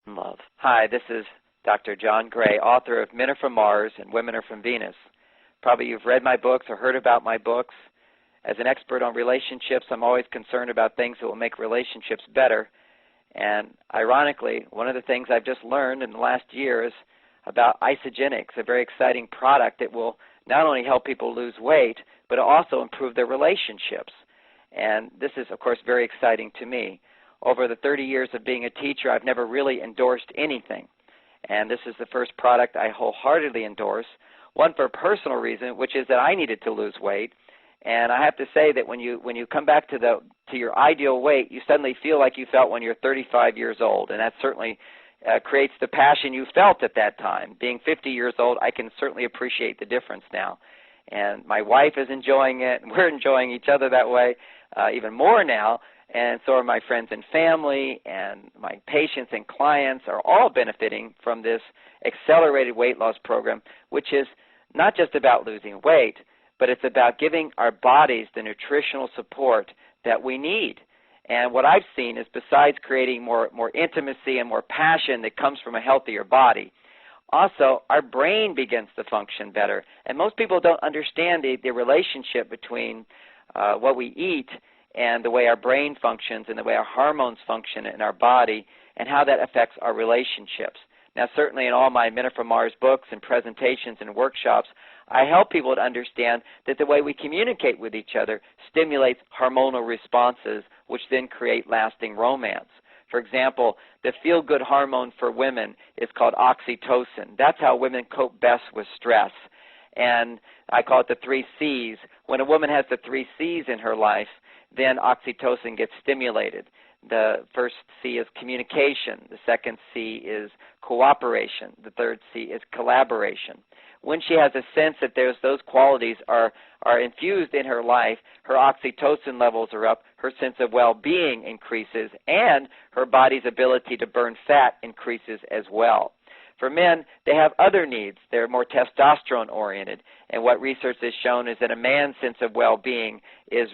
Love. Hi, this is Dr. John Gray, author of Men Are From Mars and Women Are From Venus. Probably you've read my books or heard about my books. As an expert on relationships, I'm always concerned about things that will make relationships better. And ironically, one of the things I've just learned in the last year is about Isagenix, a very exciting product that will not only help people lose weight, but also improve their relationships. And this is, of course, very exciting to me. Over the 30 years of being a teacher, I've never really endorsed anything. And this is the first product I wholeheartedly endorse, one for a personal reason, which is that I needed to lose weight. And I have to say that when you come back to your ideal weight, you suddenly feel like you felt when you're 35 years old. And that certainly creates the passion you felt at that time. Being 50 years old, I can certainly appreciate the difference now. And my wife is enjoying it, and we're enjoying each other that way even more now. And so are my friends and family, and my patients and clients are all benefiting from this accelerated weight loss program, which is not just about losing weight, but it's about giving our bodies the nutritional support that we need. And what I've seen is besides creating more intimacy and more passion that comes from a healthier body, also our brain begins to function better. And most people don't understand the relationship between what we eat and the way our brain functions and the way our hormones function in our body and how that affects our relationships. Now, certainly in all my Men Are From Mars books and presentations and workshops, I help people to understand that the way we communicate with each other stimulates hormonal responses, which then create lasting romance. For example, the feel-good hormone for women is called oxytocin. That's how women cope best with stress. And I call it the 3 C's. When a woman has the 3 C's in her life, then oxytocin gets stimulated. The first C is communication. The second C is cooperation. The third C is collaboration. When she has a sense that those qualities are infused in her life, her oxytocin levels are up, her sense of well-being increases, and her body's ability to burn fat increases as well. For men, they have other needs. They're more testosterone-oriented, and what research has shown is that a man's sense of well-being is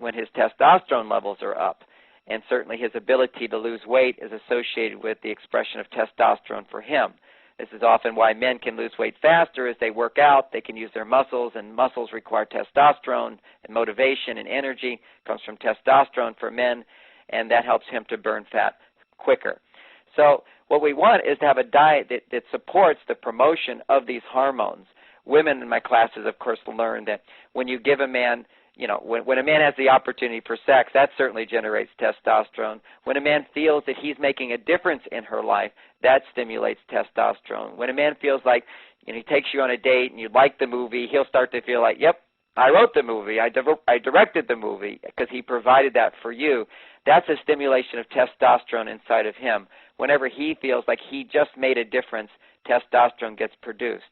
when his testosterone levels are up, and certainly his ability to lose weight is associated with the expression of testosterone for him. This is often why men can lose weight faster as they work out. They can use their muscles, and muscles require testosterone, and motivation and energy comes from testosterone for men, and that helps him to burn fat quicker. So what we want is to have a diet that supports the promotion of these hormones. Women in my classes, of course, learn that when you give a man, when a man has the opportunity for sex, that certainly generates testosterone. When a man feels that he's making a difference in her life, that stimulates testosterone. When a man feels like he takes you on a date and you like the movie, he'll start to feel like, yep, I wrote the movie, I directed the movie, because he provided that for you. That's a stimulation of testosterone inside of him. Whenever he feels like he just made a difference, testosterone gets produced.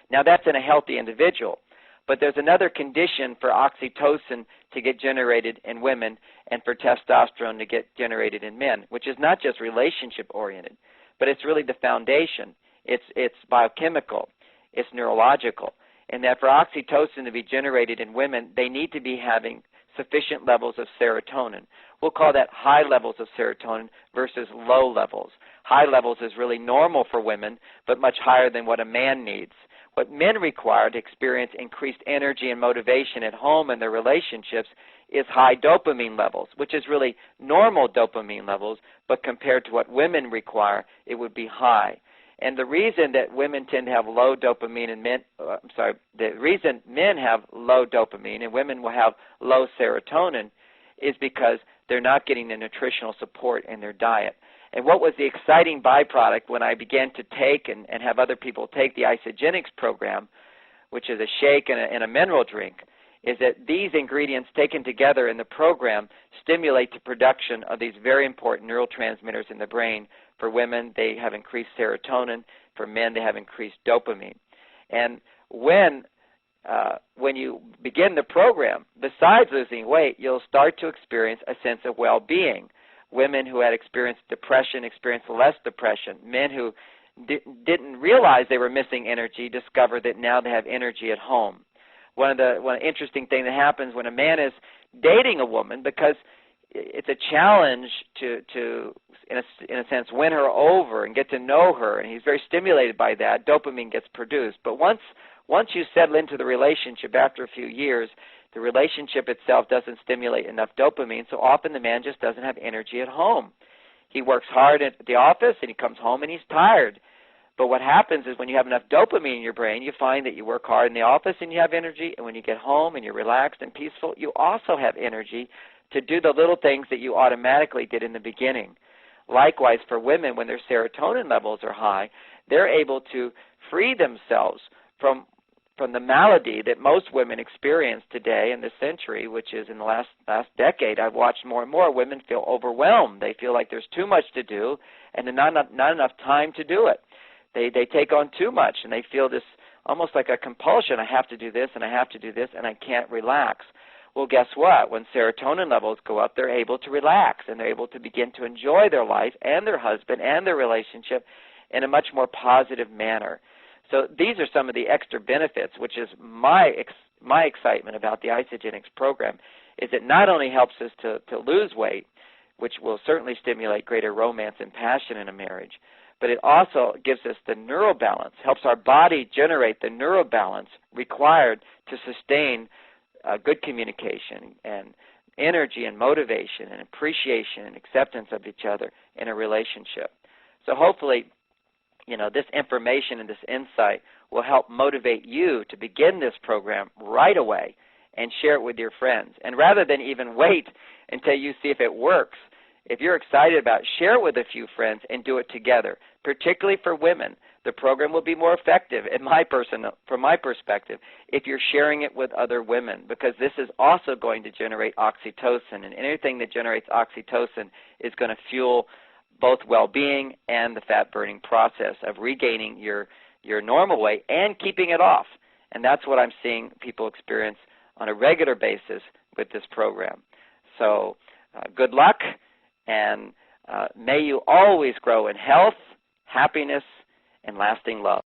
Now, that's in a healthy individual. But there's another condition for oxytocin to get generated in women and for testosterone to get generated in men, which is not just relationship-oriented, but it's really the foundation. It's biochemical. It's neurological. And that for oxytocin to be generated in women, they need to be having sufficient levels of serotonin. We'll call that high levels of serotonin versus low levels. High levels is really normal for women, but much higher than what a man needs. What men require to experience increased energy and motivation at home and their relationships is high dopamine levels, which is really normal dopamine levels, but compared to what women require, it would be high. And the reason that women tend to have low dopamine and the reason men have low dopamine and women will have low serotonin is because they're not getting the nutritional support in their diet. And what was the exciting byproduct when I began to take and have other people take the Isagenix program, which is a shake and a mineral drink, is that these ingredients taken together in the program stimulate the production of these very important neurotransmitters in the brain. For women, they have increased serotonin. For men, they have increased dopamine. And when you begin the program, besides losing weight, you'll start to experience a sense of well-being. Women who had experienced depression experienced less depression. Men who didn't realize they were missing energy discovered that now they have energy at home. One interesting thing that happens when a man is dating a woman, because it's a challenge to in a sense, win her over and get to know her, and he's very stimulated by that. Dopamine gets produced. But once you settle into the relationship after a few years, the relationship itself doesn't stimulate enough dopamine, so often the man just doesn't have energy at home. He works hard at the office, and he comes home, and he's tired. But what happens is when you have enough dopamine in your brain, you find that you work hard in the office and you have energy, and when you get home and you're relaxed and peaceful, you also have energy to do the little things that you automatically did in the beginning. Likewise, for women, when their serotonin levels are high, they're able to free themselves from the malady that most women experience today in this century, which is in the last decade. I've watched more and more women feel overwhelmed. They feel like there's too much to do and not enough time to do it. They take on too much, and they feel this almost like a compulsion. I have to do this, and I have to do this, and I can't relax. Well, guess what? When serotonin levels go up, they're able to relax, and they're able to begin to enjoy their life and their husband and their relationship in a much more positive manner. So these are some of the extra benefits, which is my excitement about the Isagenix program, is it not only helps us to lose weight, which will certainly stimulate greater romance and passion in a marriage, but it also gives us the neural balance, helps our body generate the neural balance required to sustain good communication and energy and motivation and appreciation and acceptance of each other in a relationship. So hopefully, this information and this insight will help motivate you to begin this program right away and share it with your friends. And rather than even wait until you see if it works, if you're excited about it, share it with a few friends and do it together. Particularly for women, the program will be more effective, from my perspective, if you're sharing it with other women, because this is also going to generate oxytocin, and anything that generates oxytocin is going to fuel both well-being and the fat-burning process of regaining your normal weight and keeping it off. And that's what I'm seeing people experience on a regular basis with this program. So good luck, and may you always grow in health, happiness, and lasting love.